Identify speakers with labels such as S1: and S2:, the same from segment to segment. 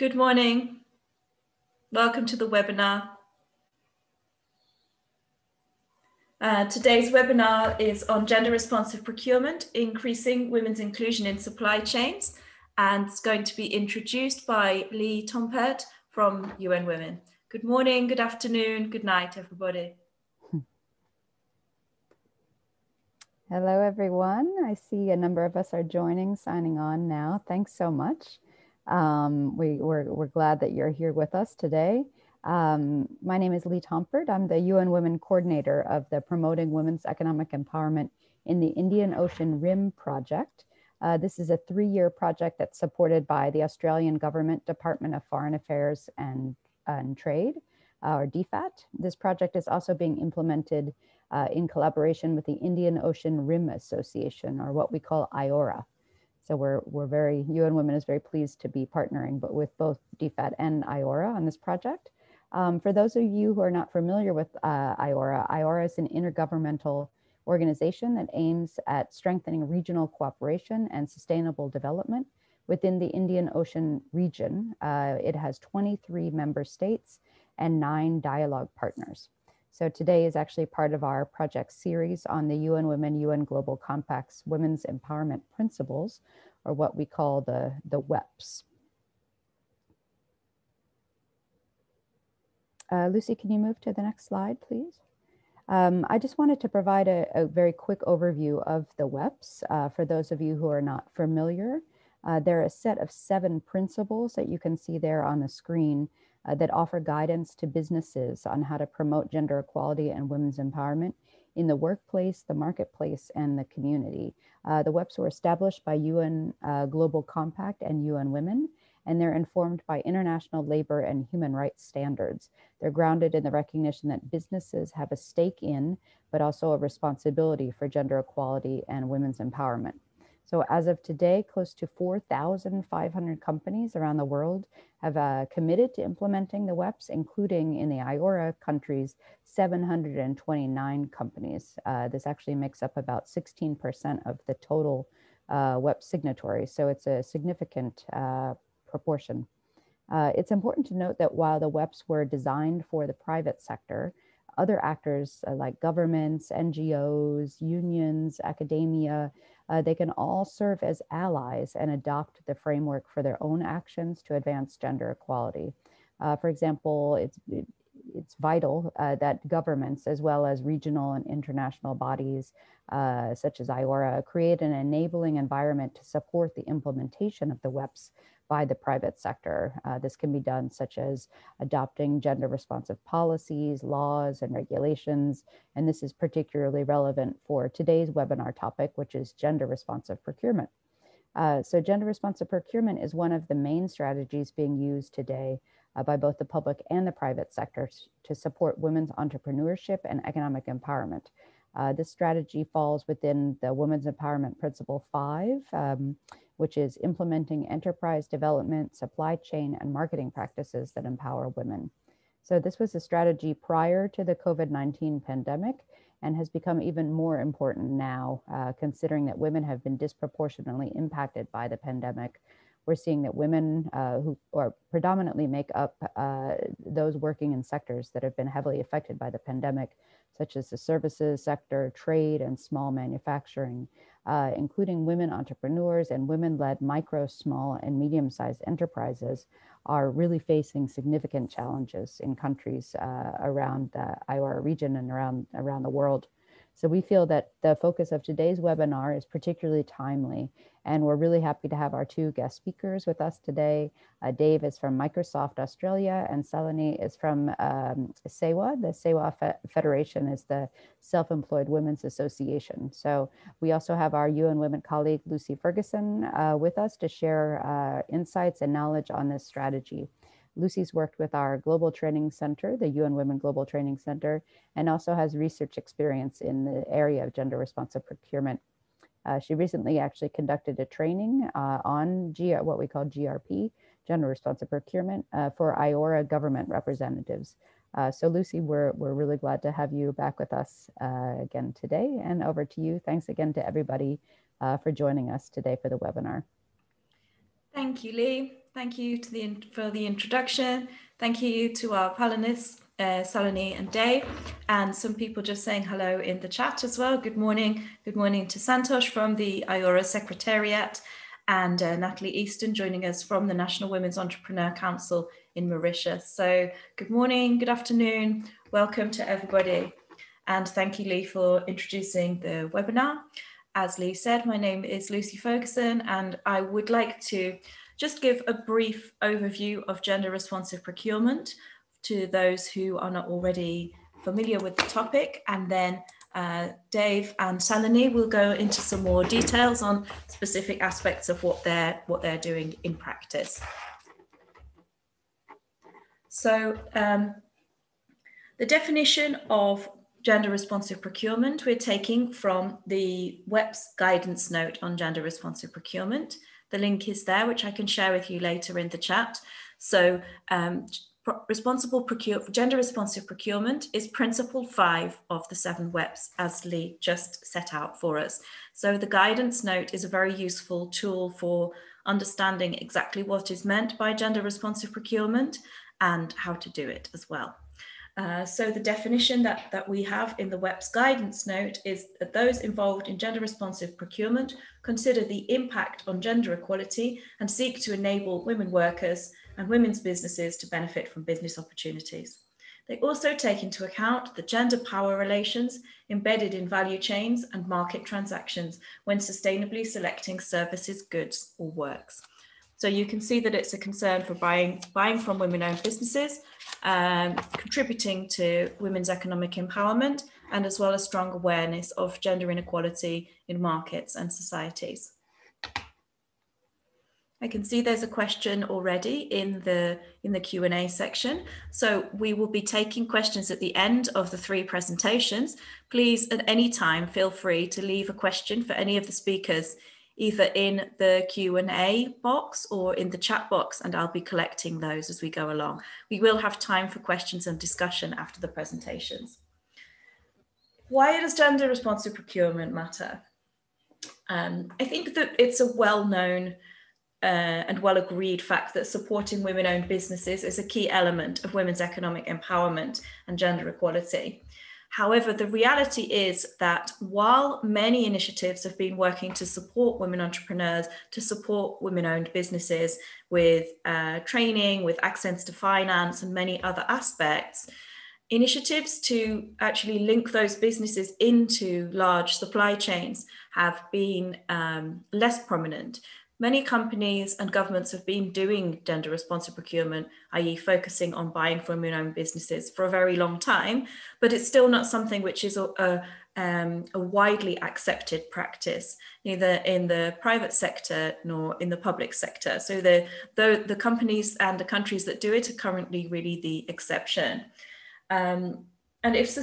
S1: Good morning. Welcome to the webinar. Today's webinar is on gender responsive procurement, increasing women's inclusion in supply chains, and it's going to be introduced by Lee Tompert from UN Women. Good morning, good afternoon, good night, everybody.
S2: Hello, everyone. I see a number of us are joining, signing on now. Thanks so much. We're glad that you're here with us today. My name is Lee Tompert. I'm the UN Women Coordinator of the Promoting Women's Economic Empowerment in the Indian Ocean Rim project. This is a 3-year project that's supported by the Australian Government Department of Foreign Affairs and Trade, or DFAT. This project is also being implemented in collaboration with the Indian Ocean Rim Association, or what we call IORA. So UN Women is very pleased to be partnering with both DFAT and IORA on this project. For those of you who are not familiar with IORA, IORA is an intergovernmental organization that aims at strengthening regional cooperation and sustainable development within the Indian Ocean region. It has 23 member states and 9 dialogue partners. So today is actually part of our project series on the UN Women, UN Global Compact's Women's Empowerment Principles, or what we call the WEPs. Lucy, can you move to the next slide, please? I just wanted to provide a very quick overview of the WEPs. For those of you who are not familiar, they're a set of 7 principles that you can see there on the screen that offer guidance to businesses on how to promote gender equality and women's empowerment in the workplace, the marketplace, and the community. The WEPs were established by UN Global Compact and UN Women, and they're informed by international labor and human rights standards. They're grounded in the recognition that businesses have a stake in, but also a responsibility for gender equality and women's empowerment. So as of today, close to 4,500 companies around the world have committed to implementing the WEPs, including in the IORA countries, 729 companies. This actually makes up about 16% of the total WEP signatories. So it's a significant proportion. It's important to note that while the WEPs were designed for the private sector, other actors like governments, NGOs, unions, academia, they can all serve as allies and adopt the framework for their own actions to advance gender equality. For example, it's vital that governments, as well as regional and international bodies such as IORA, create an enabling environment to support the implementation of the WEPs by the private sector. This can be done such as adopting gender responsive policies, laws, and regulations. And this is particularly relevant for today's webinar topic, which is gender responsive procurement. So gender responsive procurement is one of the main strategies being used today by both the public and the private sectors to support women's entrepreneurship and economic empowerment. This strategy falls within the Women's Empowerment Principle 5, which is implementing enterprise development, supply chain, and marketing practices that empower women. So this was a strategy prior to the COVID-19 pandemic and has become even more important now, considering that women have been disproportionately impacted by the pandemic. We're seeing that women who predominantly make up those working in sectors that have been heavily affected by the pandemic, such as the services sector, trade, and small manufacturing, including women entrepreneurs and women-led micro, small, and medium-sized enterprises, are really facing significant challenges in countries around the IORA region and around the world. So we feel that the focus of today's webinar is particularly timely, and we're really happy to have our 2 guest speakers with us today. Dave is from Microsoft Australia, and Saloni is from SEWA. The SEWA Federation is the Self-Employed Women's Association. So we also have our UN Women colleague, Lucy Ferguson, with us to share insights and knowledge on this strategy. Lucy's worked with our Global Training Center, the UN Women Global Training Center, and also has research experience in the area of gender responsive procurement. She recently actually conducted a training on what we call GRP, gender responsive procurement, for IORA government representatives. So Lucy, we're really glad to have you back with us again today, and over to you. Thanks again to everybody for joining us today for the webinar.
S1: Thank you, Lee. Thank you for the introduction. Thank you to our panelists, Saloni and Dave, and some people just saying hello in the chat as well. Good morning. Good morning to Santosh from the IORA Secretariat, and Natalie Easton joining us from the National Women's Entrepreneur Council in Mauritius. So good morning, good afternoon. Welcome to everybody. And thank you, Lee, for introducing the webinar. As Lee said, my name is Lucy Ferguson, and I would like to just give a brief overview of gender responsive procurement to those who are not already familiar with the topic. And then Dave and Saloni will go into some more details on specific aspects of what they're doing in practice. So the definition of gender responsive procurement we're taking from the WEPs guidance note on gender responsive procurement. The link is there, which I can share with you later in the chat. So gender responsive procurement is principle 5 of the 7 WEPs, as Lee just set out for us. So the guidance note is a very useful tool for understanding exactly what is meant by gender responsive procurement and how to do it as well. So the definition that we have in the WEPs guidance note is that those involved in gender responsive procurement consider the impact on gender equality and seek to enable women workers and women's businesses to benefit from business opportunities. They also take into account the gender power relations embedded in value chains and market transactions when sustainably selecting services, goods, or works. So you can see that it's a concern for buying from women-owned businesses, contributing to women's economic empowerment, and as well as strong awareness of gender inequality in markets and societies. I can see there's a question already in the Q&A section. So we will be taking questions at the end of the 3 presentations. Please, at any time, feel free to leave a question for any of the speakers, either in the Q&A box or in the chat box, and I'll be collecting those as we go along. We will have time for questions and discussion after the presentations. Why does gender responsive procurement matter? I think that it's a well-known and well-agreed fact that supporting women-owned businesses is a key element of women's economic empowerment and gender equality. However, the reality is that while many initiatives have been working to support women entrepreneurs, to support women-owned businesses with training, with access to finance and many other aspects, initiatives to actually link those businesses into large supply chains have been less prominent. Many companies and governments have been doing gender responsive procurement, i.e. focusing on buying from women-owned businesses for a very long time, but it's still not something which is a widely accepted practice, neither in the private sector nor in the public sector. So the companies and the countries that do it are currently really the exception. And if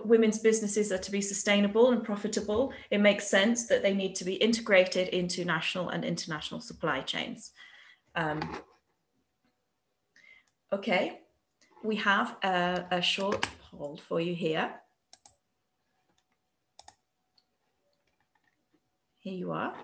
S1: women's businesses are to be sustainable and profitable, it makes sense that they need to be integrated into national and international supply chains. Okay, we have a short poll for you here. Here you are.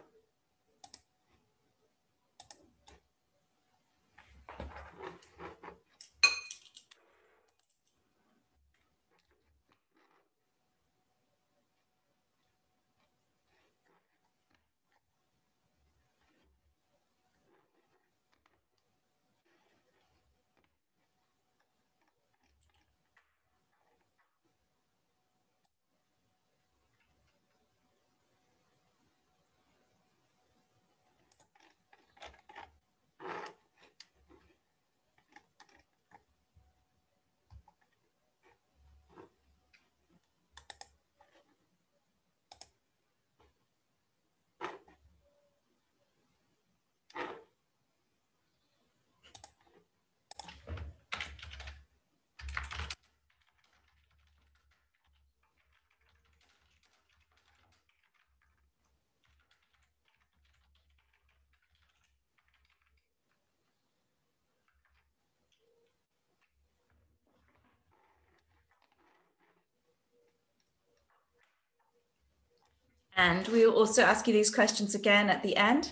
S1: And we will also ask you these questions again at the end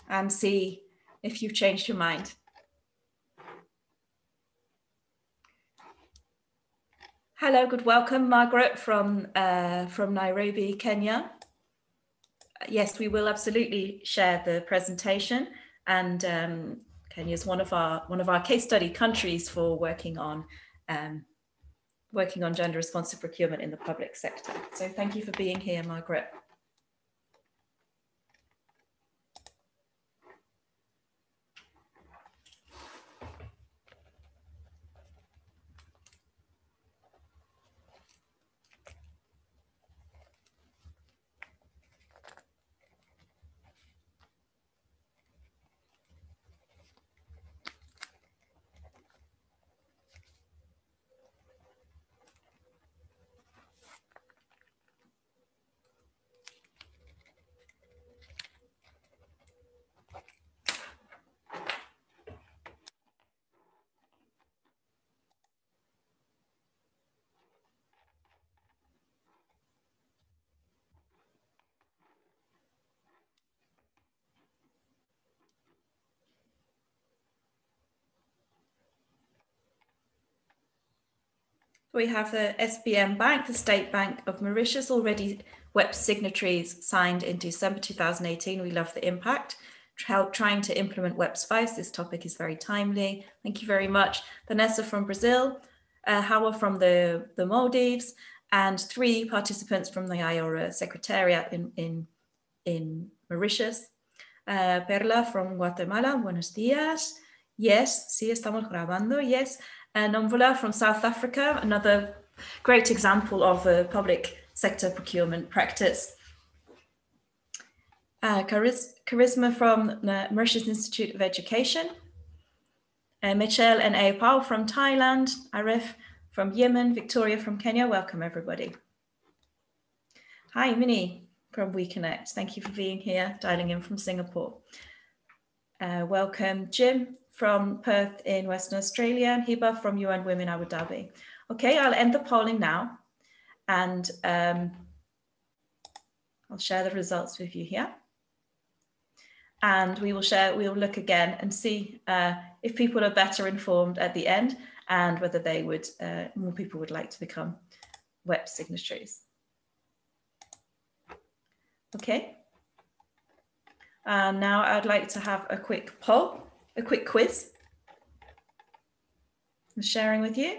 S1: and see if you've changed your mind. Hello, good welcome, Margaret from Nairobi, Kenya. Yes, we will absolutely share the presentation, and Kenya is one of our case study countries for working on gender responsive procurement in the public sector. So thank you for being here, Margaret. We have the SBM Bank, the State Bank of Mauritius, already WEPs signatories signed in December 2018. We love the impact. Trying to implement WEPs 5. This topic is very timely. Thank you very much. Vanessa from Brazil, Hawa from the Maldives, and 3 participants from the IORA Secretariat in Mauritius. Perla from Guatemala, buenos días. Yes, sí, estamos grabando, yes. Nomvola from South Africa, another great example of a public sector procurement practice. Charisma from the Mauritius Institute of Education. Michelle and Aopao from Thailand. Arif from Yemen. Victoria from Kenya. Welcome, everybody. Hi, Minnie from WeConnect. Thank you for being here, dialing in from Singapore. Welcome, Jim from Perth in Western Australia, and Hiba from UN Women Abu Dhabi. Okay, I'll end the polling now, and I'll share the results with you here. And we will look again and see if people are better informed at the end, and whether they would, more people would like to become WEPs signatories. Okay. Now I'd like to have a quick poll, a quick quiz I'm sharing with you.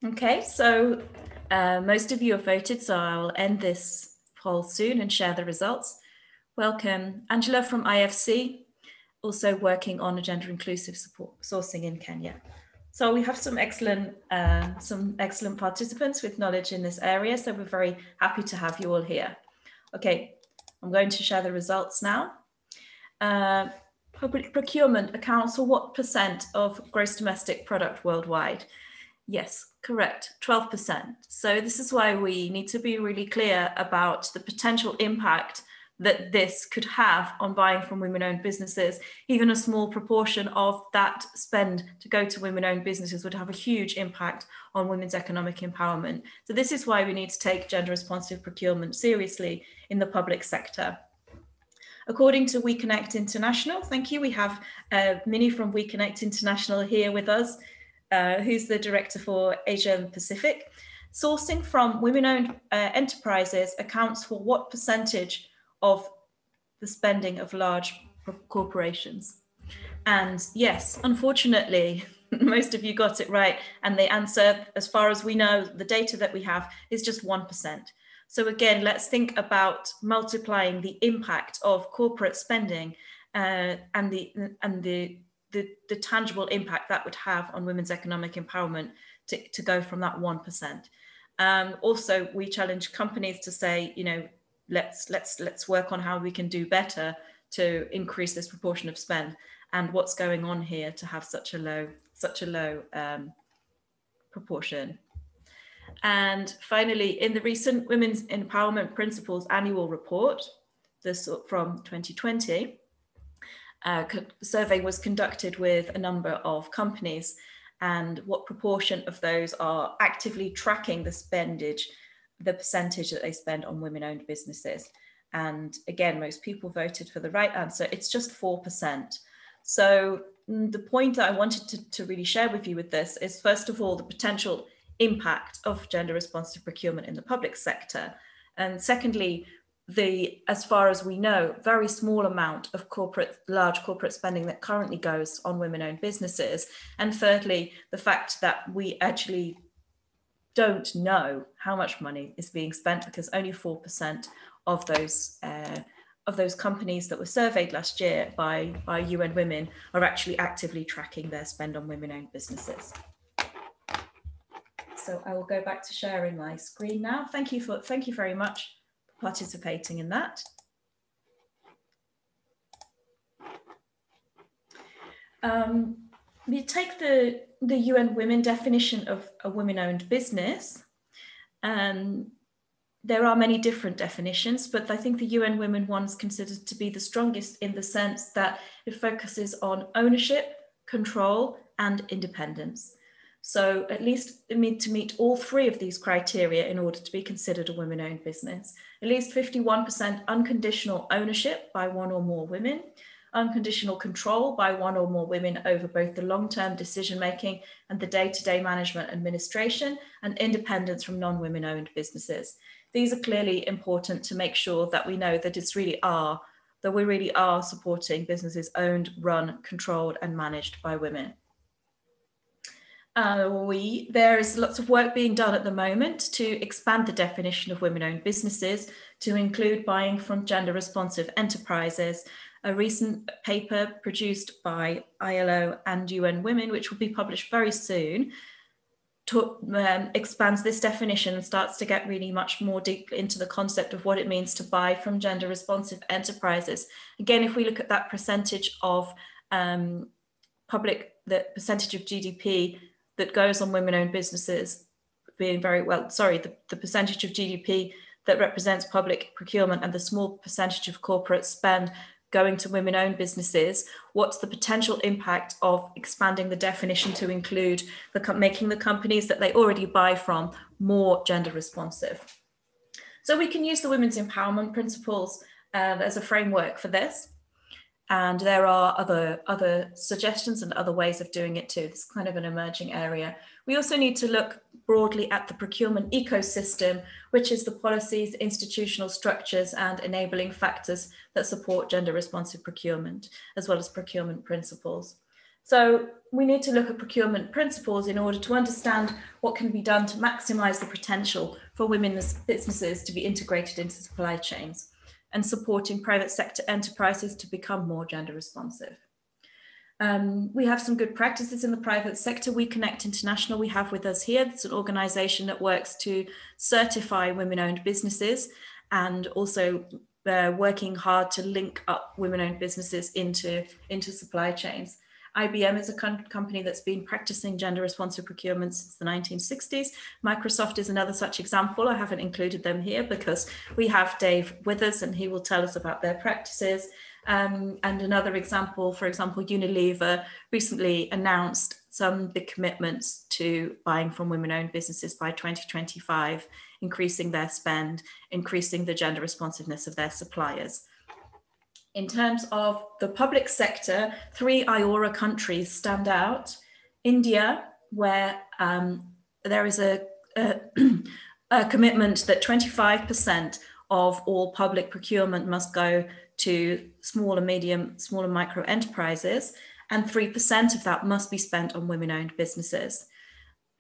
S1: Okay, so most of you have voted, so I'll end this poll soon and share the results. Welcome, Angela from IFC, also working on a gender inclusive support sourcing in Kenya. So we have some excellent participants with knowledge in this area, so we're very happy to have you all here. Okay, I'm going to share the results now. Public procurement accounts for what % of gross domestic product worldwide? Yes, correct, 12%. So this is why we need to be really clear about the potential impact that this could have on buying from women-owned businesses. Even a small proportion of that spend to go to women-owned businesses would have a huge impact on women's economic empowerment. So this is why we need to take gender-responsive procurement seriously in the public sector. According to WeConnect International, thank you, we have Minnie from WeConnect International here with us, who's the director for Asia and Pacific. Sourcing from women-owned enterprises accounts for what percentage of the spending of large corporations? And yes, unfortunately, most of you got it right. And the answer, as far as we know, the data that we have is just 1%. So again, let's think about multiplying the impact of corporate spending and the tangible impact that would have on women's economic empowerment to go from that 1%. Also, we challenge companies to say, you know, let's work on how we can do better to increase this proportion of spend, and what's going on here to have such a low proportion. And finally, in the recent Women's Empowerment Principles annual report, this from 2020, the survey was conducted with a number of companies, and what proportion of those are actively tracking the percentage that they spend on women-owned businesses. And again, most people voted for the right answer. It's just 4%. So the point that I wanted to really share with you with this is, first of all, the potential impact of gender responsive procurement in the public sector. And secondly, as far as we know, very small amount of large corporate spending that currently goes on women-owned businesses. And thirdly, the fact that we actually don't know how much money is being spent, because only 4% of those companies that were surveyed last year by UN Women are actually actively tracking their spend on women-owned businesses. So I will go back to sharing my screen now. Thank you very much for participating in that. We take the UN Women definition of a women-owned business. There are many different definitions, but I think the UN Women one is considered to be the strongest in the sense that it focuses on ownership, control, and independence. So at least it needs to meet all three of these criteria in order to be considered a women-owned business. At least 51% unconditional ownership by one or more women, unconditional control by one or more women over both the long-term decision-making and the day-to-day management administration, and independence from non-women owned businesses. These are clearly important to make sure that we know that we really are supporting businesses owned, run, controlled, and managed by women. There is lots of work being done at the moment to expand the definition of women-owned businesses to include buying from gender-responsive enterprises. A recent paper produced by ILO and UN Women, which will be published very soon, expands this definition and starts to get really much more deep into the concept of what it means to buy from gender-responsive enterprises. Again, if we look at that percentage of the percentage of GDP that goes on women-owned businesses being the percentage of GDP that represents public procurement and the small percentage of corporate spend going to women-owned businesses, what's the potential impact of expanding the definition to include making the companies that they already buy from more gender responsive? So we can use the Women's Empowerment Principles as a framework for this. And there are other suggestions and other ways of doing it too. It's kind of an emerging area. We also need to look broadly at the procurement ecosystem, which is the policies, institutional structures, and enabling factors that support gender responsive procurement, as well as procurement principles. So we need to look at procurement principles in order to understand what can be done to maximize the potential for women's businesses to be integrated into supply chains, and supporting private sector enterprises to become more gender responsive. We have some good practices in the private sector. WeConnect International we have with us here. It's an organization that works to certify women-owned businesses, and also working hard to link up women-owned businesses into supply chains. IBM is a company that's been practicing gender responsive procurement since the 1960s. Microsoft is another such example. I haven't included them here because we have Dave with us and he will tell us about their practices. And another example, for example, Unilever recently announced some big commitments to buying from women-owned businesses by 2025, increasing their spend, increasing the gender responsiveness of their suppliers. In terms of the public sector, 3 IORA countries stand out. India, where there is a commitment that 25% of all public procurement must go to small and micro enterprises, and 3% of that must be spent on women-owned businesses.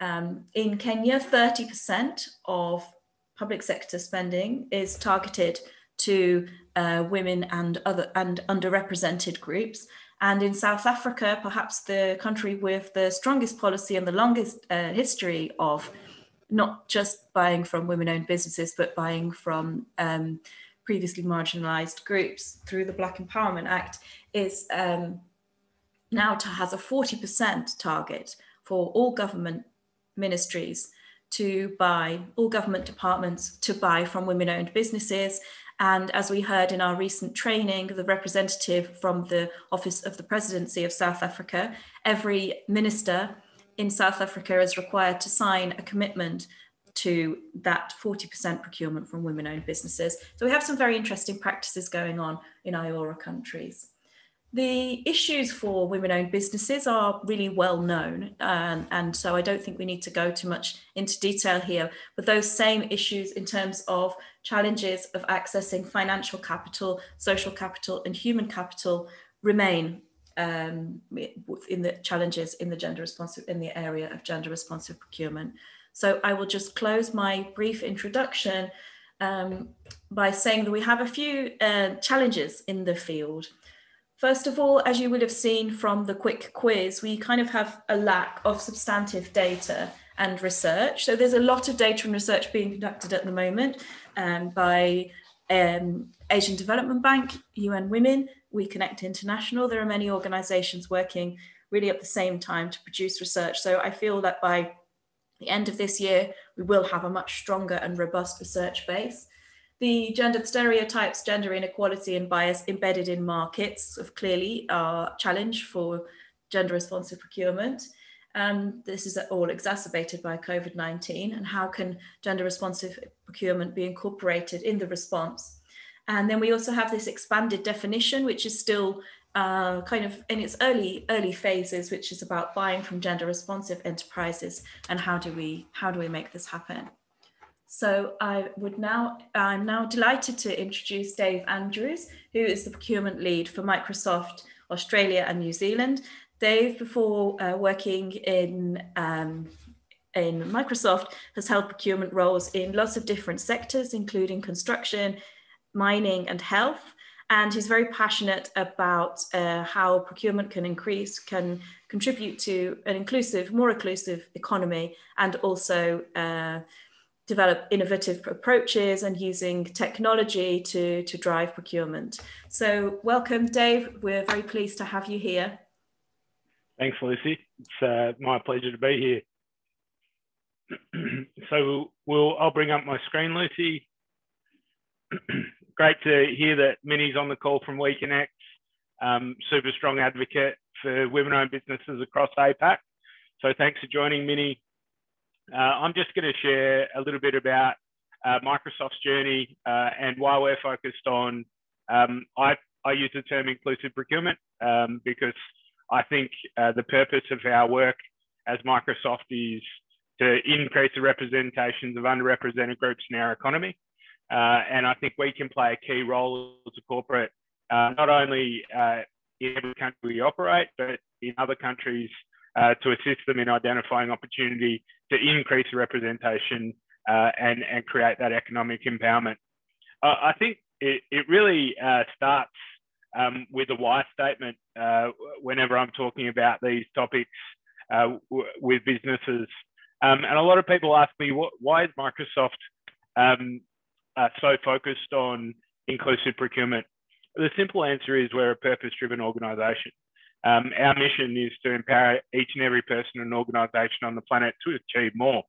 S1: In Kenya, 30% of public sector spending is targeted to women and underrepresented groups. And in South Africa, perhaps the country with the strongest policy and the longest history of not just buying from women-owned businesses, but buying from previously marginalized groups through the Black Empowerment Act, is now has a 40% target for all government ministries to buy, all government departments to buy from women-owned businesses. And as we heard in our recent training, the representative from the Office of the Presidency of South Africa, every minister in South Africa is required to sign a commitment to that 40% procurement from women-owned businesses. So we have some very interesting practices going on in IORA countries. The issues for women-owned businesses are really well known, and so I don't think we need to go too much into detail here, but those same issues in terms of challenges of accessing financial capital, social capital, and human capital remain in the challenges in the area of gender responsive procurement. So I will just close my brief introduction by saying that we have a few challenges in the field. First of all, as you would have seen from the quick quiz, we kind of have a lack of substantive data and research. So there's a lot of data and research being conducted at the moment by Asian Development Bank, UN Women, We Connect International. There are many organizations working really at the same time to produce research. So I feel that by the end of this year, we will have a much stronger and robust research base. The gender stereotypes, gender inequality and bias embedded in markets clearly are a challenge for gender responsive procurement. This is all exacerbated by COVID-19, and how can gender responsive procurement be incorporated in the response? And then we also have this expanded definition, which is still kind of in its early phases, which is about buying from gender responsive enterprises and how do we make this happen? So I'm now delighted to introduce Dave Andrews, who is the procurement lead for Microsoft Australia and New Zealand. Dave, before working in Microsoft, has held procurement roles in lots of different sectors, including construction, mining, and health. And he's very passionate about how procurement can contribute to an more inclusive economy, and also develop innovative approaches and using technology to drive procurement. So welcome, Dave. We're very pleased to have you here.
S3: Thanks, Lucy. It's my pleasure to be here. So I'll bring up my screen, Lucy. Great to hear that Minnie's on the call from WeConnect, super strong advocate for women-owned businesses across APAC. So thanks for joining, Minnie. I'm just going to share a little bit about Microsoft's journey and why we're focused on, I use the term inclusive procurement because I think the purpose of our work as Microsoft is to increase the representations of underrepresented groups in our economy. And I think we can play a key role as a corporate, not only in every country we operate, but in other countries to assist them in identifying opportunity to increase the representation and create that economic empowerment. I think it really starts with a why statement whenever I'm talking about these topics with businesses. And a lot of people ask me, why is Microsoft so focused on inclusive procurement? The simple answer is we're a purpose-driven organisation. Our mission is to empower each and every person and organisation on the planet to achieve more.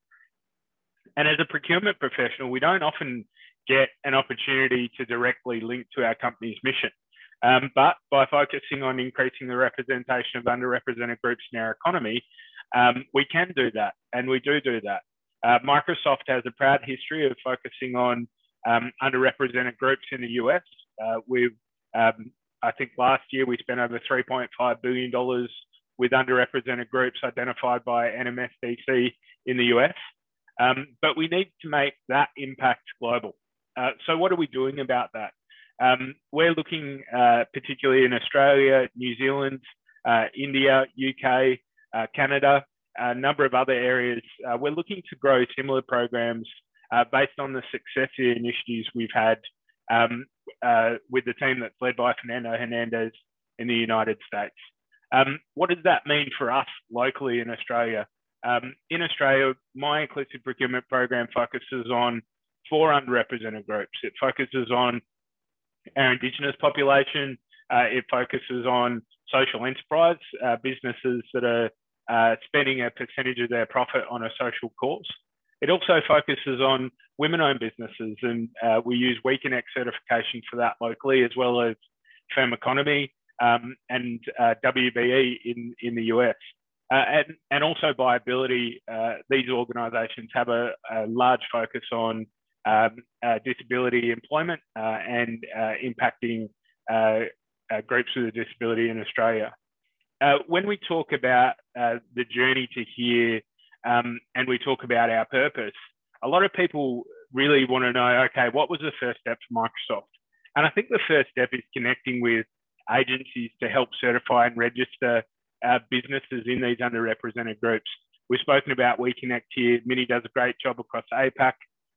S3: And as a procurement professional, we don't often get an opportunity to directly link to our company's mission. But by focusing on increasing the representation of underrepresented groups in our economy, we can do that, and we do that. Microsoft has a proud history of focusing on underrepresented groups in the US. I think last year we spent over $3.5 billion with underrepresented groups identified by NMSDC in the US. But we need to make that impact global. So what are we doing about that? We're looking particularly in Australia, New Zealand, India, UK, Canada, a number of other areas. We're looking to grow similar programs based on the success initiatives we've had with the team that's led by Fernando Hernandez in the United States. What does that mean for us locally in Australia? In Australia, my inclusive procurement program focuses on 4 underrepresented groups. It focuses on our Indigenous population. It focuses on social enterprise, businesses that are spending a percentage of their profit on a social cause. It also focuses on women-owned businesses, and we use WeConnect certification for that locally, as well as firm economy and WBE in the US. And also by ability, these organisations have a large focus on disability employment and impacting groups with a disability in Australia. When we talk about the journey to here and we talk about our purpose, a lot of people really want to know, okay, what was the first step for Microsoft? And I think the first step is connecting with agencies to help certify and register businesses in these underrepresented groups. We've spoken about WeConnect here. Minnie does a great job across APAC,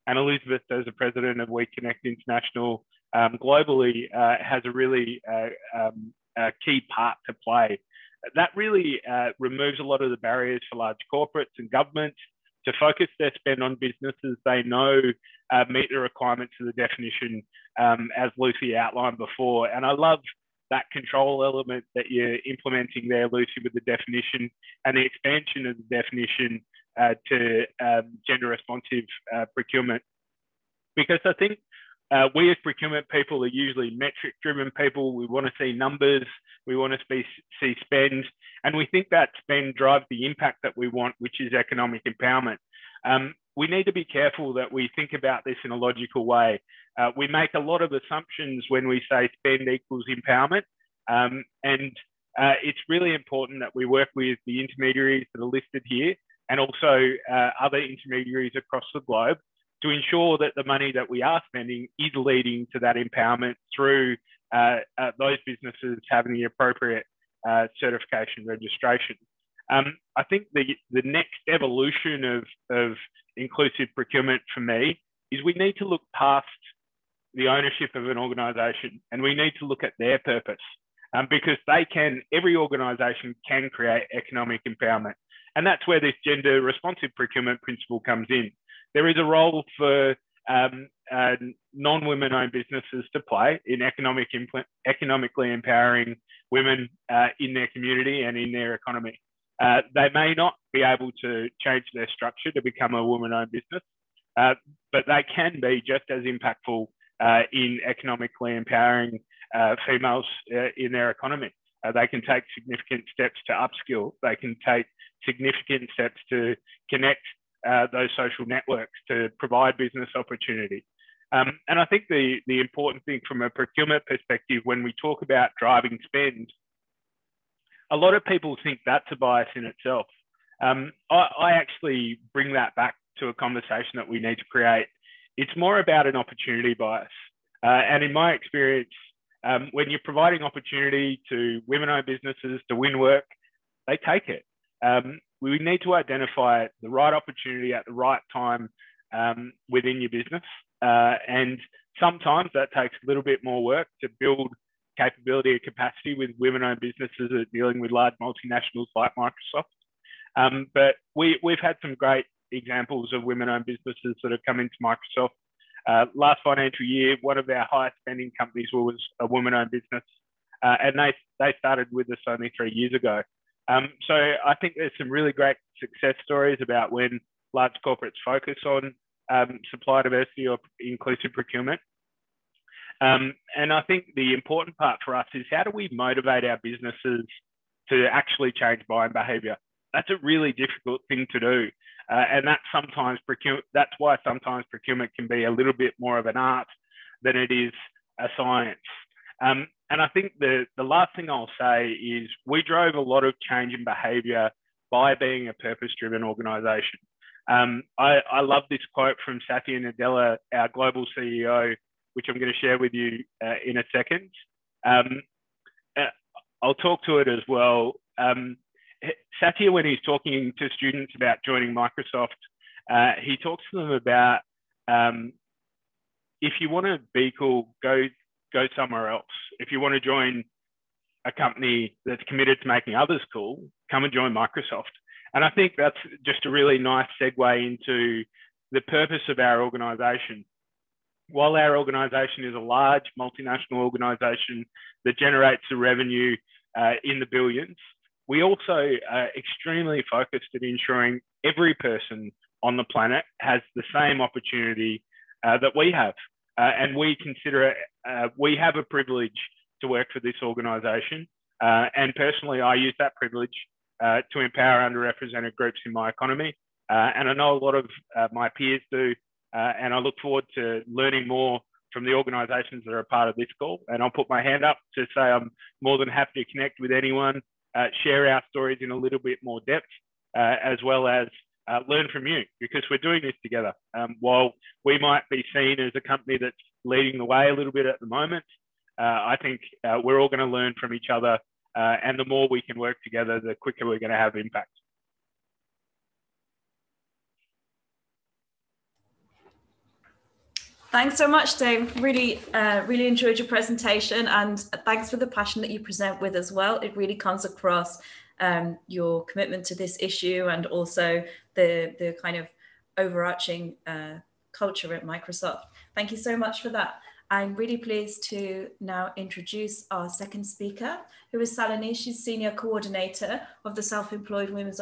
S3: and Elizabeth, as the president of WeConnect International globally, has a really key part to play. That really removes a lot of the barriers for large corporates and governments to focus their spend on businesses they know meet the requirements of the definition as Lucy outlined before. And I love that control element that you're implementing there, Lucy, with the definition and the expansion of the definition to gender responsive procurement. Because I think we as procurement people are usually metric driven people. We want to see numbers, we want to see spend, and we think that spend drives the impact that we want, which is economic empowerment. We need to be careful that we think about this in a logical way. We make a lot of assumptions when we say spend equals empowerment. And it's really important that we work with the intermediaries that are listed here and also other intermediaries across the globe to ensure that the money that we are spending is leading to that empowerment through those businesses having the appropriate certification registration. I think the next evolution of inclusive procurement for me is we need to look past the ownership of an organisation and we need to look at their purpose because every organisation can create economic empowerment. And that's where this gender responsive procurement principle comes in. There is a role for non-women owned businesses to play in economically empowering women in their community and in their economy. They may not be able to change their structure to become a woman-owned business, but they can be just as impactful in economically empowering females in their economy. They can take significant steps to upskill. They can take significant steps to connect those social networks to provide business opportunity. And I think the important thing from a procurement perspective, when we talk about driving spend, a lot of people think that's a bias in itself. I actually bring that back to a conversation that we need to create. It's more about an opportunity bias. And in my experience, when you're providing opportunity to women-owned businesses to win work, they take it. We need to identify the right opportunity at the right time within your business. And sometimes that takes a little bit more work to build capability and capacity with women-owned businesses that are dealing with large multinationals like Microsoft. But we've had some great examples of women-owned businesses that have come into Microsoft. Last financial year, one of our highest spending companies was a woman-owned business. and they started with us only 3 years ago. So I think there's some really great success stories about when large corporates focus on supplier diversity or inclusive procurement. And I think the important part for us is how do we motivate our businesses to actually change buying behaviour? That's a really difficult thing to do. And that's why sometimes procurement can be a little bit more of an art than it is a science. And I think the last thing I'll say is we drove a lot of change in behaviour by being a purpose-driven organisation. I love this quote from Satya Nadella, our global CEO, which I'm going to share with you in a second. I'll talk to it as well. Satya, when he's talking to students about joining Microsoft, he talks to them about if you want to be cool, go somewhere else. If you want to join a company that's committed to making others cool, come and join Microsoft. And I think that's just a really nice segue into the purpose of our organisation. While our organisation is a large multinational organisation that generates the revenue in the billions, we also are extremely focused at ensuring every person on the planet has the same opportunity that we have. And we consider it, we have a privilege to work for this organisation. And personally, I use that privilege to empower underrepresented groups in my economy. And I know a lot of my peers do. And I look forward to learning more from the organisations that are a part of this call. And I'll put my hand up to say I'm more than happy to connect with anyone, share our stories in a little bit more depth, as well as learn from you, because we're doing this together. While we might be seen as a company that's leading the way a little bit at the moment, I think we're all going to learn from each other. And the more we can work together, the quicker we're going to have impact.
S1: Thanks so much, Dave. Really enjoyed your presentation, and thanks for the passion that you present with as well. It really comes across your commitment to this issue, and also the kind of overarching culture at Microsoft. Thank you so much for that. I'm really pleased to now introduce our second speaker, who is Saloni. She's Senior Coordinator of the Self-Employed Women's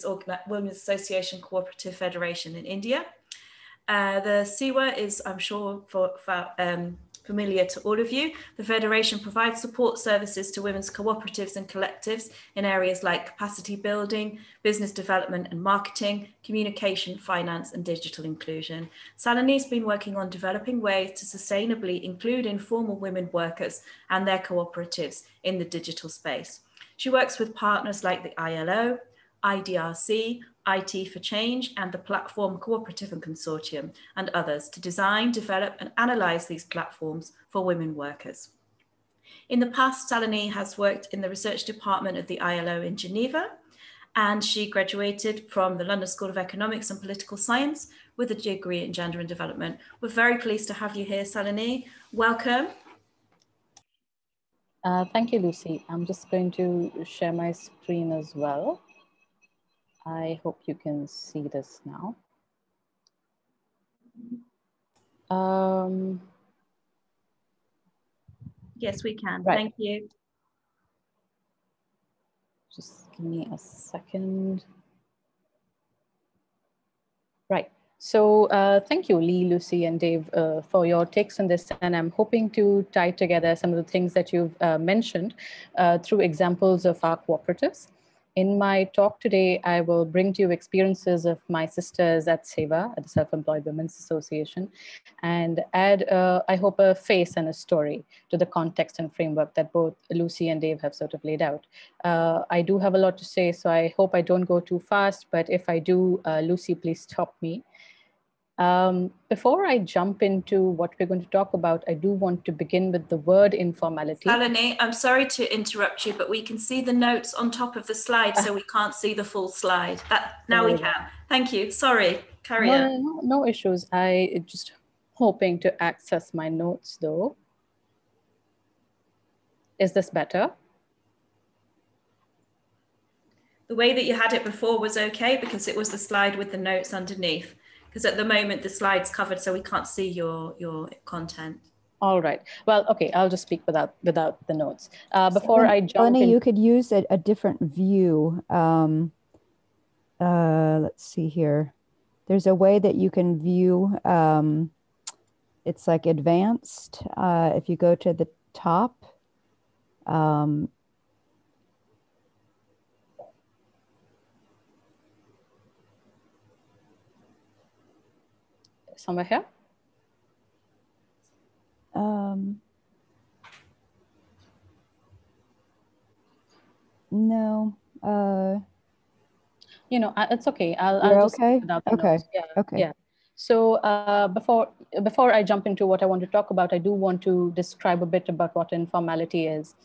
S1: Association Cooperative Federation in India. The SEWA is, I'm sure, familiar to all of you. The Federation provides support services to women's cooperatives and collectives in areas like capacity building, business development and marketing, communication, finance, and digital inclusion. Saloni's been working on developing ways to sustainably include informal women workers and their cooperatives in the digital space. She works with partners like the ILO, IDRC, IT for Change, and the Platform Cooperative and Consortium, and others, to design, develop, and analyse these platforms for women workers. In the past, Saloni has worked in the research department of the ILO in Geneva, and she graduated from the London School of Economics and Political Science with a degree in Gender and Development. We're very pleased to have you here, Saloni. Welcome.
S4: Thank you, Lucy. I'm just going to share my screen as well. I hope you can see this now.
S1: Yes, we can.
S4: Right.
S1: Thank you.
S4: Just give me a second. Right. So thank you, Lee, Lucy, and Dave, for your takes on this. And I'm hoping to tie together some of the things that you've mentioned through examples of our cooperatives. In my talk today, I will bring to you experiences of my sisters at SEWA, at the Self-Employed Women's Association, and add, I hope, a face and a story to the context and framework that both Lucy and Dave have sort of laid out. I do have a lot to say, so I hope I don't go too fast, but if I do, Lucy, please stop me. Before I jump into what we're going to talk about, I do want to begin with the word informality.
S1: Saloni, I'm sorry to interrupt you, but we can see the notes on top of the slide, so we can't see the full slide. Now we can. Thank you. Sorry, carry on.
S4: No issues. I just hoping to access my notes though. Is this better?
S1: The way that you had it before was okay, because it was the slide with the notes underneath. Because at the moment the slide's covered, so we can't see your content.
S4: All right. Well, okay, I'll just speak without the notes. Before I jump in,
S2: you could use a different view. Let's see here. There's a way that you can view, it's like advanced. If you go to the top,
S4: somewhere here.
S2: No.
S4: You know, it's okay. I'll just
S2: okay?
S4: without the
S2: Okay.
S4: notes. Yeah.
S2: Okay.
S4: Yeah. So before I jump into what I want to talk about, I do want to describe a bit about what informality is.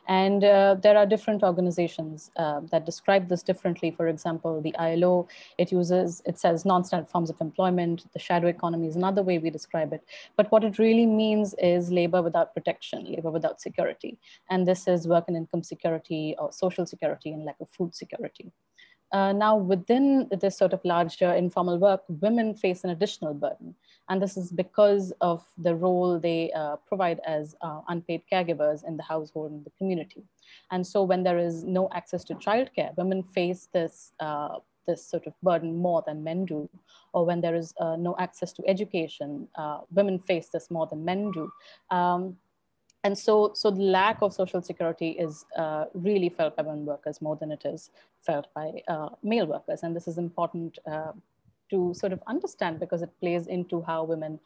S4: And there are different organizations that describe this differently. For example, the ILO, it says non-standard forms of employment. The shadow economy is another way we describe it. But what it really means is labor without protection, labor without security. And this is work and income security or social security and lack of food security. Now, within this sort of larger informal work, women face an additional burden. And this is because of the role they provide as unpaid caregivers in the household and the community. And so when there is no access to childcare, women face this, this sort of burden more than men do. Or when there is no access to education, women face this more than men do. And so the lack of social security is really felt by women workers more than it is felt by male workers. And this is important to sort of understand because it plays into how women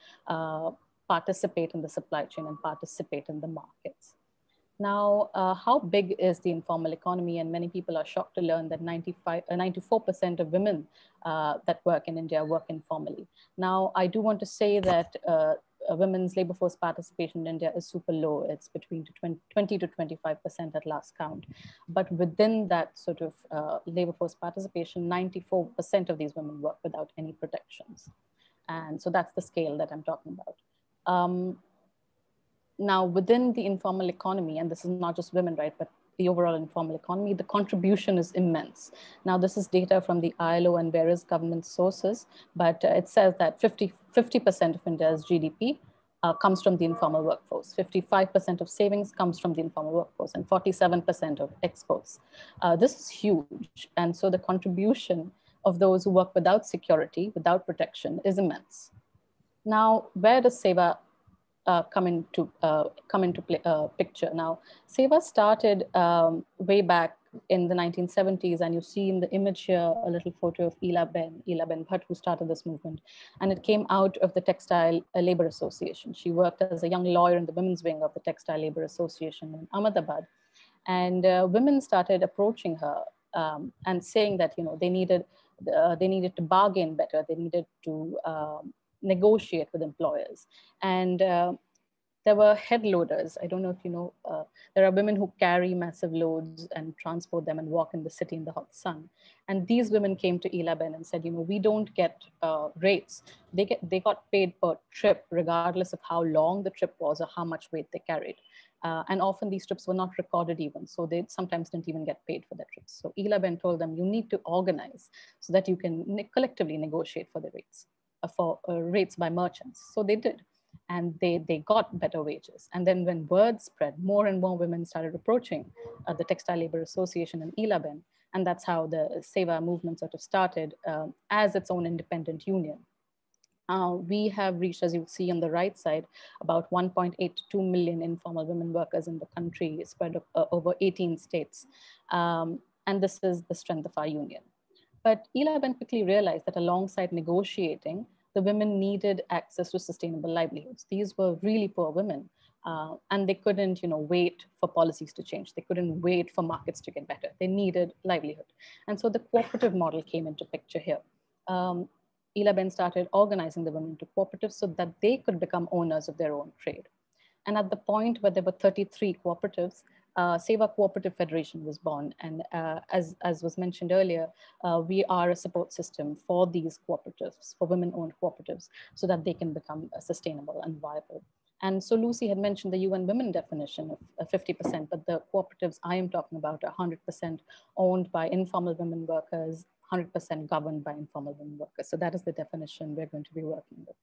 S4: participate in the supply chain and participate in the markets. Now, how big is the informal economy? And many people are shocked to learn that 94% of women that work in India work informally. Now, I do want to say that women's labor force participation in India is super low. It's between 20 to 25% at last count. But within that sort of labor force participation, 94% of these women work without any protections. And so that's the scale that I'm talking about. Now, within the informal economy, and this is not just women, right, but the overall informal economy, the contribution is immense. Now, this is data from the ILO and various government sources, but it says that 50% of India's GDP comes from the informal workforce. 55% of savings comes from the informal workforce and 47% of exports. This is huge. And so the contribution of those who work without security, without protection is immense. Now, where does SEWA come into picture? Now, SEWA started way back in the 1970s, and you see in the image here a little photo of Ila Ben Bhatt, who started this movement, and it came out of the Textile Labor Association. She worked as a young lawyer in the women's wing of the Textile Labor Association in Ahmedabad, and women started approaching her and saying that they needed to bargain better, they needed to negotiate with employers. And there were head loaders. I don't know if you know, there are women who carry massive loads and transport them and walk in the city in the hot sun. And these women came to Ila Ben and said, we don't get rates. They got paid per trip, regardless of how long the trip was or how much weight they carried. And often these trips were not recorded even. So they sometimes didn't even get paid for their trips. So Ila Ben told them, you need to organize so that you can collectively negotiate for the rates, for rates by merchants. So they did. And they got better wages. And then when word spread, more and more women started approaching the Textile Labor Association in Ila Ben. And that's how the SEWA movement sort of started as its own independent union. We have reached, as you see on the right side, about 1.82 million informal women workers in the country, spread over 18 states. And this is the strength of our union. But Ila Ben quickly realized that alongside negotiating, the women needed access to sustainable livelihoods. These were really poor women, and they couldn't, wait for policies to change. They couldn't wait for markets to get better. They needed livelihood. And so the cooperative model came into picture here. Ila Ben started organizing the women into cooperatives so that they could become owners of their own trade. And at the point where there were 33 cooperatives, SEWA Cooperative Federation was born. And as was mentioned earlier, we are a support system for these cooperatives, for women-owned cooperatives, so that they can become sustainable and viable. And so Lucy had mentioned the UN Women definition of 50%, but the cooperatives I am talking about are 100% owned by informal women workers, 100% governed by informal women workers. So that is the definition we're going to be working with.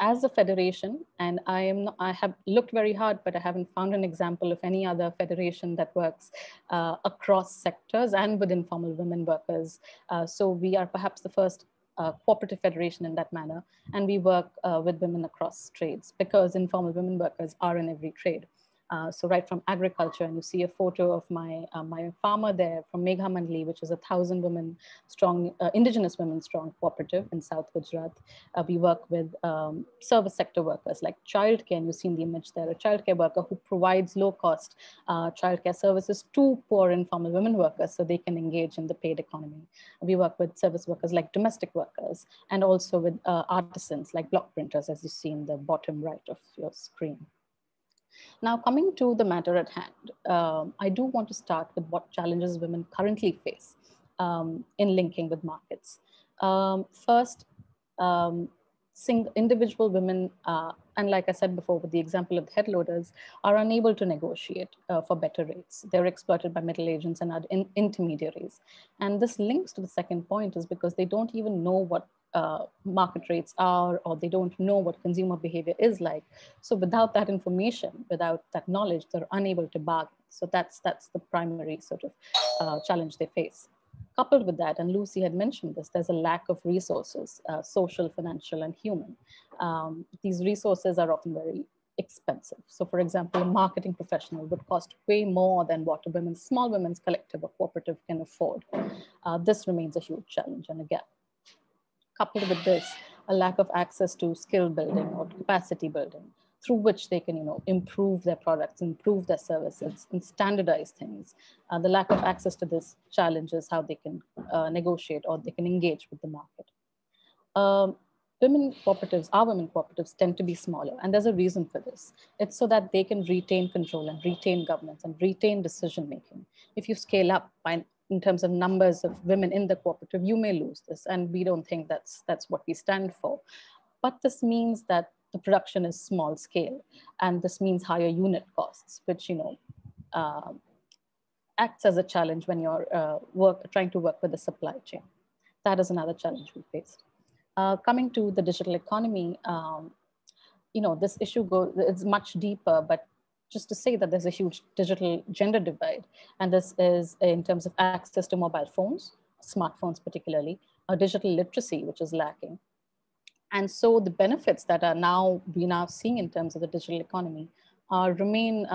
S4: as a federation, and I have looked very hard, but I haven't found an example of any other federation that works across sectors and with informal women workers. So we are perhaps the first cooperative federation in that manner, and we work with women across trades because informal women workers are in every trade. So right from agriculture, and you see a photo of my farmer there from Megha Mandli, which is 1,000 women strong, indigenous women strong cooperative in South Gujarat. We work with service sector workers like childcare, and you've seen the image there, a childcare worker who provides low cost childcare services to poor informal women workers so they can engage in the paid economy. We work with service workers like domestic workers, and also with artisans like block printers, as you see in the bottom right of your screen. Now, coming to the matter at hand, I do want to start with what challenges women currently face in linking with markets. First, individual women, and like I said before, with the example of the head loaders, are unable to negotiate for better rates. They're exploited by middle agents and other intermediaries. And this links to the second point, is because they don't even know what market rates are, or they don't know what consumer behavior is like. So without that information, without that knowledge, they're unable to bargain. So that's the primary sort of challenge they face. Coupled with that, and Lucy had mentioned this, there's a lack of resources, social, financial, and human. These resources are often very expensive. So for example, a marketing professional would cost way more than what a small women's collective or cooperative can afford. This remains a huge challenge and a gap. Coupled with this, a lack of access to skill building or capacity building, through which they can, improve their products, improve their services, and standardize things. The lack of access to this challenges how they can negotiate or they can engage with the market. Women cooperatives tend to be smaller, and there's a reason for this. It's so that they can retain control and retain governance and retain decision-making. If you scale up in terms of numbers of women in the cooperative, you may lose this, and we don't think that's what we stand for. But this means that the production is small scale, and this means higher unit costs, which acts as a challenge when you're trying to work with the supply chain. That is another challenge we faced. Coming to the digital economy, this issue it's much deeper, but just to say that there's a huge digital gender divide, and this is in terms of access to mobile phones, smartphones particularly, digital literacy, which is lacking. And so the benefits that are we now seeing in terms of the digital economy remain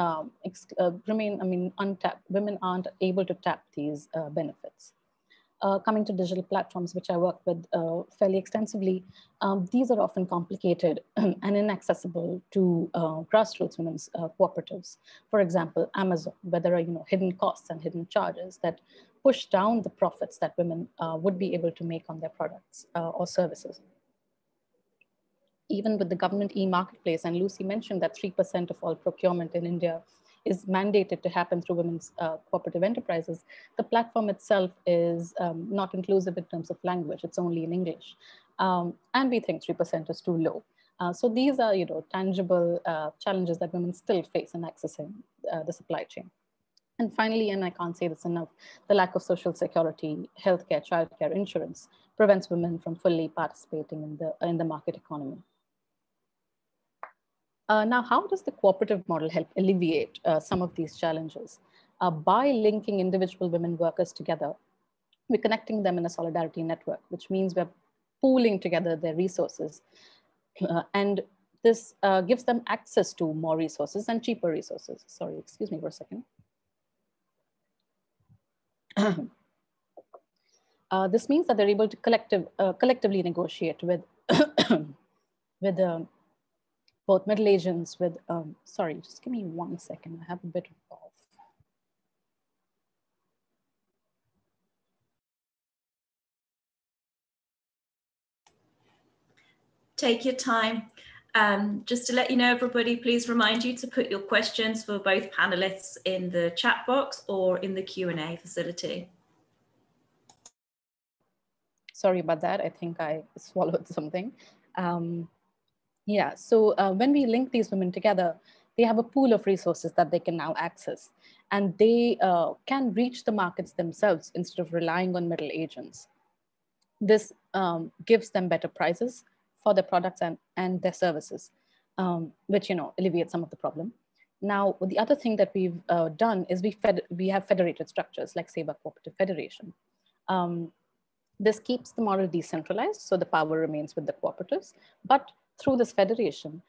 S4: untapped. Women aren't able to tap these benefits. Coming to digital platforms, which I work with fairly extensively, these are often complicated and inaccessible to grassroots women's cooperatives. For example, Amazon, where there are hidden costs and hidden charges that push down the profits that women would be able to make on their products or services. Even with the government e-marketplace, and Lucy mentioned that 3% of all procurement in India is mandated to happen through women's cooperative enterprises, the platform itself is not inclusive in terms of language. It's only in English. And we think 3% is too low. So these are tangible challenges that women still face in accessing the supply chain. And finally, and I can't say this enough, the lack of social security, healthcare, childcare, insurance prevents women from fully participating in the market economy. Now, how does the cooperative model help alleviate some of these challenges? By linking individual women workers together, we're connecting them in a solidarity network, which means we're pooling together their resources. And this gives them access to more resources and cheaper resources. Sorry, excuse me for a second. This means that they're able to collectively negotiate with, with both middle agents, with, sorry, just give me 1 second. I have a bit of cough.
S1: Take your time. Just to let you know, everybody, please remind you to put your questions for both panelists in the chat box or in the Q&A facility.
S4: Sorry about that. I think I swallowed something. Yeah, so when we link these women together, they have a pool of resources that they can now access, and they can reach the markets themselves instead of relying on middle agents. This gives them better prices, for their products and their services, which, alleviates some of the problem. Now, the other thing that we've done is we have federated structures like SEWA Cooperative Federation. This keeps the model decentralized, so the power remains with the cooperatives. But through this federation,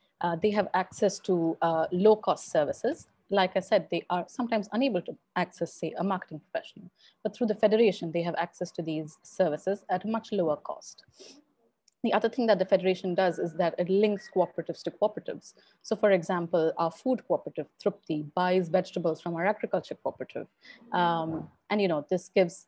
S4: they have access to low-cost services. Like I said, they are sometimes unable to access, say, a marketing professional. But through the federation, they have access to these services at a much lower cost. The other thing that the federation does is that it links cooperatives to cooperatives. So for example, our food cooperative, Trupti, buys vegetables from our agriculture cooperative. And this gives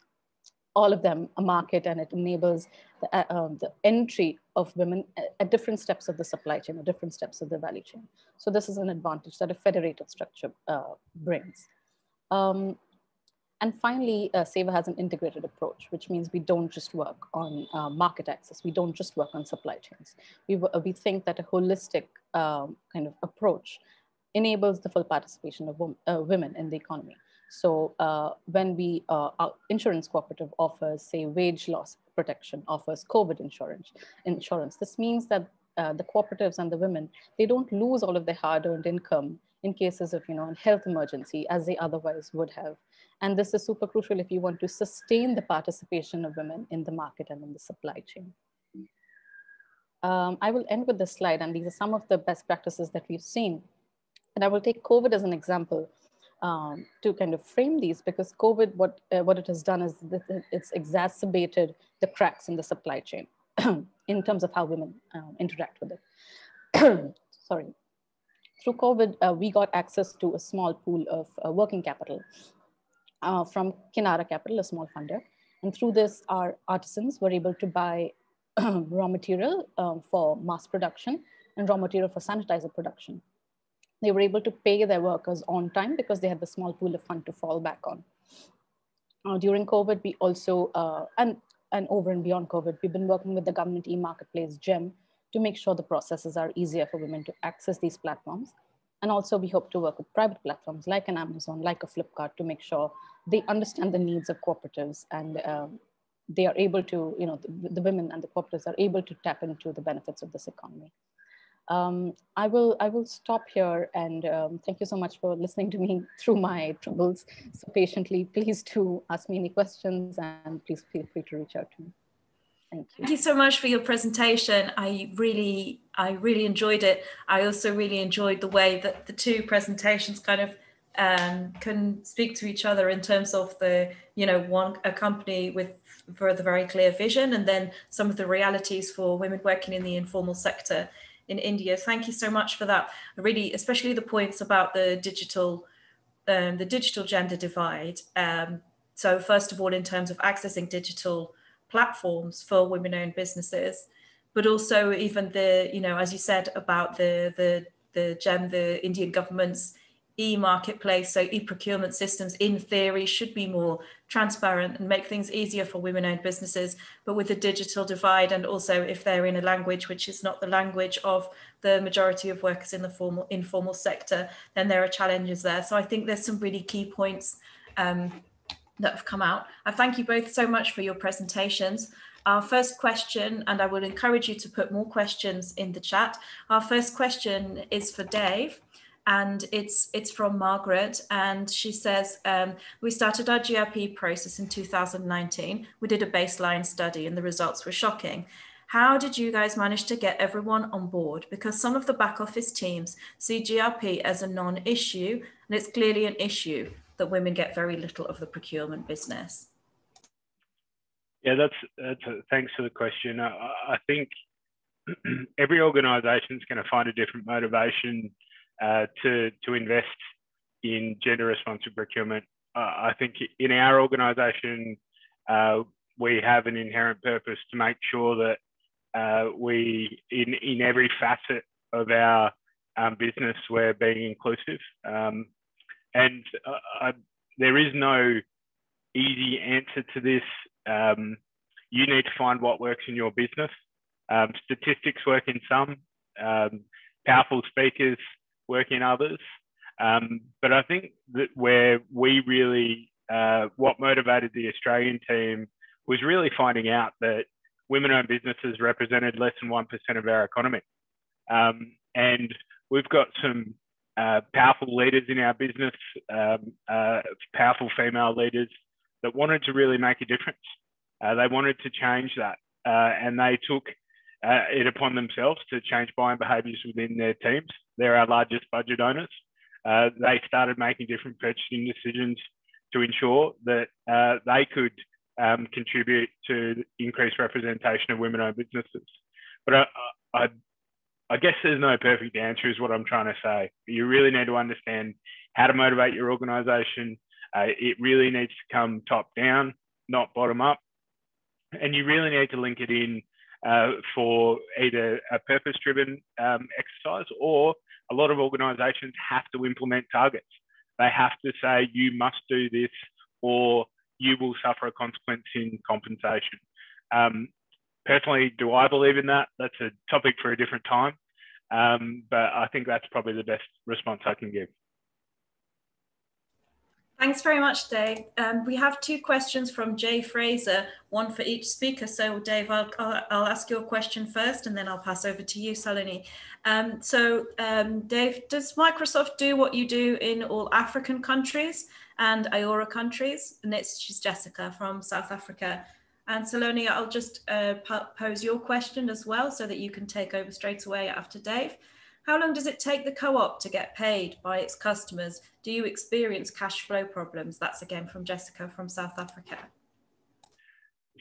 S4: all of them a market, and it enables the entry of women at different steps of the supply chain or different steps of the value chain. So this is an advantage that a federated structure brings. And finally, SEWA has an integrated approach, which means we don't just work on market access. We don't just work on supply chains. We think that a holistic kind of approach enables the full participation of women in the economy. So when our insurance cooperative offers, say, wage loss protection, offers COVID insurance, this means that the cooperatives and the women, they don't lose all of their hard-earned income in cases of, a health emergency, as they otherwise would have. And this is super crucial if you want to sustain the participation of women in the market and in the supply chain. I will end with this slide, and these are some of the best practices that we've seen. And I will take COVID as an example to kind of frame these, because COVID, what it has done is that it's exacerbated the cracks in the supply chain in terms of how women interact with it. Sorry. Through COVID, we got access to a small pool of working capital from Kinara Capital, a small funder. And through this, our artisans were able to buy raw material for mass production and raw material for sanitizer production. They were able to pay their workers on time because they had the small pool of fund to fall back on. During COVID, we also, and over and beyond COVID, we've been working with the government e-marketplace GEM to make sure the processes are easier for women to access these platforms. And also we hope to work with private platforms like an Amazon, like a Flipkart, to make sure they understand the needs of cooperatives, and they are able to, the women and the cooperatives are able to tap into the benefits of this economy. I will stop here, and thank you so much for listening to me through my troubles so patiently. Please do ask me any questions, and please feel free to reach out to me. Thank you.
S1: Thank you so much for your presentation. I really enjoyed it. I also really enjoyed the way that the two presentations kind of can speak to each other in terms of the, a company for the very clear vision, and then some of the realities for women working in the informal sector in India. Thank you so much for that. Really, especially the points about the digital gender divide. So first of all, in terms of accessing digital platforms for women-owned businesses, but also even the, as you said about the GEM, the Indian government's e-marketplace, so e-procurement systems in theory should be more transparent and make things easier for women-owned businesses, but with the digital divide, and also if they're in a language which is not the language of the majority of workers in the informal sector, then there are challenges there. So I think there's some really key points that have come out. I thank you both so much for your presentations. Our first question, and I would encourage you to put more questions in the chat. Our first question is for Dave, and it's from Margaret, and she says, we started our GRP process in 2019. We did a baseline study and the results were shocking. How did you guys manage to get everyone on board? Because some of the back office teams see GRP as a non-issue, and it's clearly an issue that women get very little of the procurement business.
S3: Yeah, thanks for the question. I think every organisation is going to find a different motivation to invest in gender-responsive procurement. I think in our organisation, we have an inherent purpose to make sure that we, in every facet of our business, we're being inclusive. And there is no easy answer to this. You need to find what works in your business. Statistics work in some, powerful speakers work in others. But I think that where we really, what motivated the Australian team was really finding out that women-owned businesses represented less than 1% of our economy. And we've got some powerful leaders in our business, powerful female leaders that wanted to really make a difference. They wanted to change that, and they took it upon themselves to change buying behaviours within their teams. They're our largest budget owners. They started making different purchasing decisions to ensure that they could contribute to increased representation of women-owned businesses. But I guess there's no perfect answer is what I'm trying to say. You really need to understand how to motivate your organisation. It really needs to come top down, not bottom up. And you really need to link it in for either a purpose-driven exercise, or a lot of organisations have to implement targets. They have to say, you must do this, or you will suffer a consequence in compensation. Personally, do I believe in that? That's a topic for a different time. But I think that's probably the best response I can give.
S1: Thanks very much, Dave. We have two questions from Jay Fraser, one for each speaker. So Dave, I'll ask your question first, and then I'll pass over to you, Saloni. Dave, does Microsoft do what you do in all African countries and IORA countries? And she's Jessica from South Africa. And Saloni, I'll just pose your question as well so that you can take over straight away after Dave. How long does it take the co-op to get paid by its customers? Do you experience cash flow problems? That's again from Jessica from South Africa.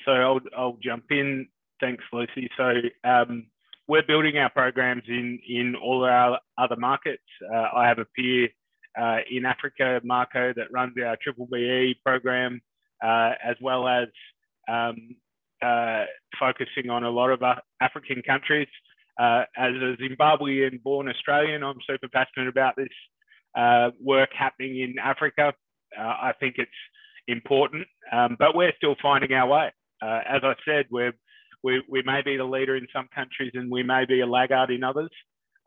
S3: So I'll jump in. Thanks, Lucy. So we're building our programs in all our other markets. I have a peer in Africa, Marco, that runs our BBBE program, as well as focusing on a lot of African countries. As a Zimbabwean-born Australian, I'm super passionate about this work happening in Africa. I think it's important, but we're still finding our way. As I said, we may be the leader in some countries and we may be a laggard in others,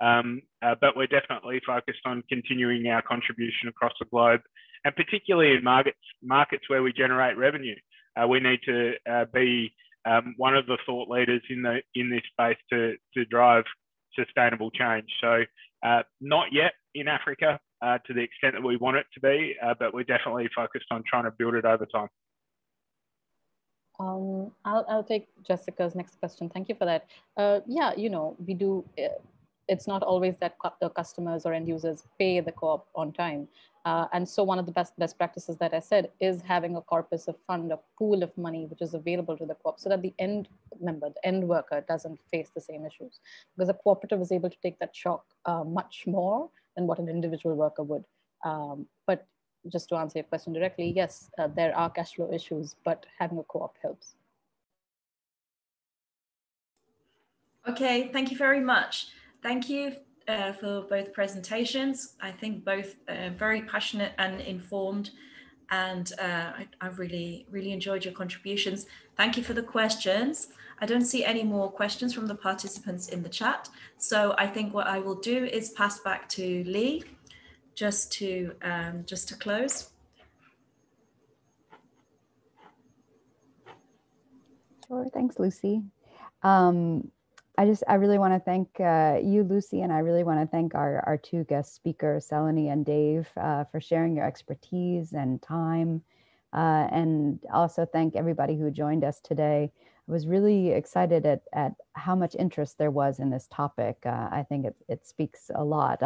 S3: but we're definitely focused on continuing our contribution across the globe, and particularly in markets where we generate revenue. We need to be one of the thought leaders in this space to drive sustainable change. So not yet in Africa to the extent that we want it to be, but we're definitely focused on trying to build it over time.
S4: I'll take Jessica's next question. Thank you for that. Yeah, we do. It's not always that the customers or end users pay the co-op on time. And so one of the best practices that I said is having a corpus of fund, a pool of money which is available to the co-op, so that the end member, the end worker, doesn't face the same issues. Because a cooperative is able to take that shock much more than what an individual worker would. But just to answer your question directly, yes, there are cash flow issues, but having a co-op helps.
S1: Okay, thank you very much. Thank you for both presentations. I think both very passionate and informed, and I really enjoyed your contributions. Thank you for the questions. I don't see any more questions from the participants in the chat, so I think what I will do is pass back to Lee just to close.
S2: Sure, thanks, Lucy. I really want to thank you, Lucy, and I really want to thank our two guest speakers, Saloni and Dave, for sharing your expertise and time, and also thank everybody who joined us today. I was really excited at how much interest there was in this topic. I think it speaks a lot.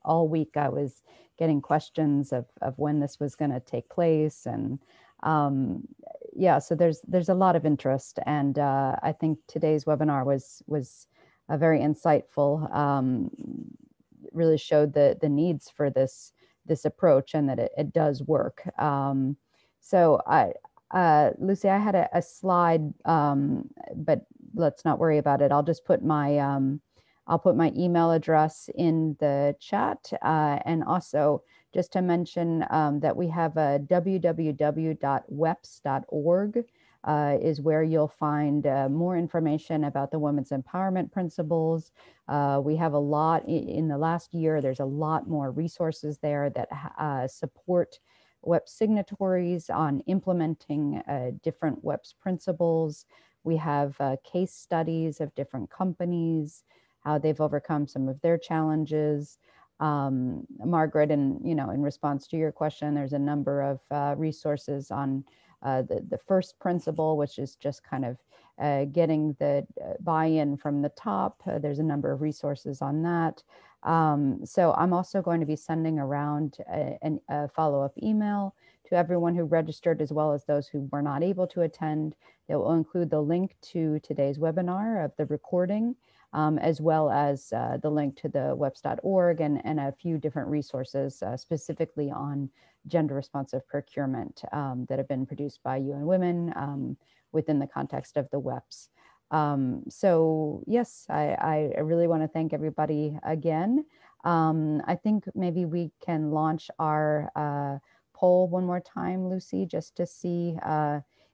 S2: All week I was getting questions of when this was going to take place, and yeah, so there's a lot of interest, and I think today's webinar was very insightful. Really showed the needs for this approach, and that it does work. So Lucy, I had a slide, but let's not worry about it. I'll just put I'll put my email address in the chat, and also just to mention that we have a www.weps.org is where you'll find more information about the women's empowerment principles. We have a lot in the last year. There's a lot more resources there that support WEPs signatories on implementing different WEPs principles. We have case studies of different companies, how they've overcome some of their challenges. Margaret, in response to your question, there's a number of resources on the first principle, which is just kind of getting the buy-in from the top. There's a number of resources on that. So I'm also going to be sending around a follow-up email to everyone who registered, as well as those who were not able to attend. It will include the link to today's webinar of the recording, as well as the link to the WEPs.org and a few different resources specifically on gender responsive procurement that have been produced by UN Women within the context of the WEPs. So yes, I really want to thank everybody again. I think maybe we can launch our poll one more time, Lucy, just to see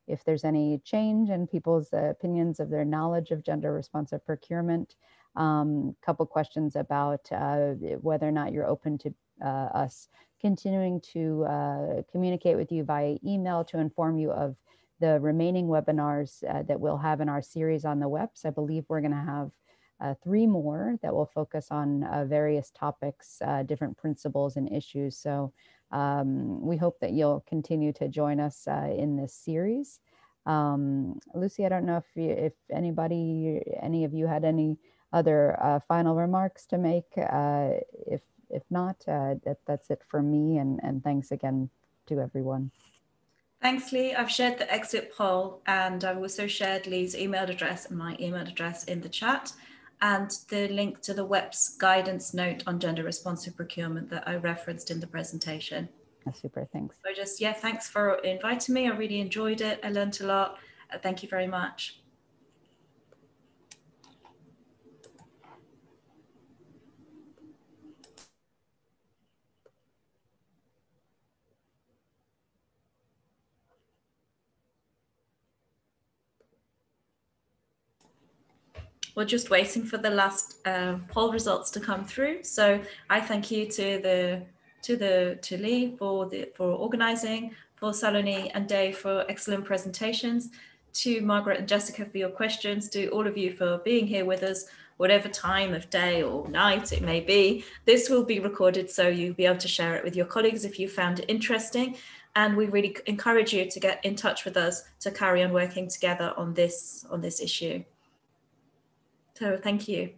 S2: if there's any change in people's opinions of their knowledge of gender responsive procurement. Couple questions about whether or not you're open to us continuing to communicate with you via email to inform you of the remaining webinars that we'll have in our series on the WEPs. I believe we're going to have 3 more that will focus on various topics, different principles and issues. So we hope that you'll continue to join us in this series. Lucy, I don't know if any of you had any other final remarks to make. If not, that's it for me, and thanks again to everyone.
S1: Thanks, Lee. I've shared the exit poll, and I've also shared Lee's email address and my email address in the chat, and the link to the WEPs guidance note on gender responsive procurement that I referenced in the presentation.
S2: Super, thanks.
S1: So thanks for inviting me. I really enjoyed it. I learned a lot. Thank you very much. We're just waiting for the last poll results to come through. So I thank you to Lee for organising, for Saloni and Dave for excellent presentations, to Margaret and Jessica for your questions, to all of you for being here with us, whatever time of day or night it may be. This will be recorded, so you'll be able to share it with your colleagues if you found it interesting. And we really encourage you to get in touch with us to carry on working together on this issue. So thank you.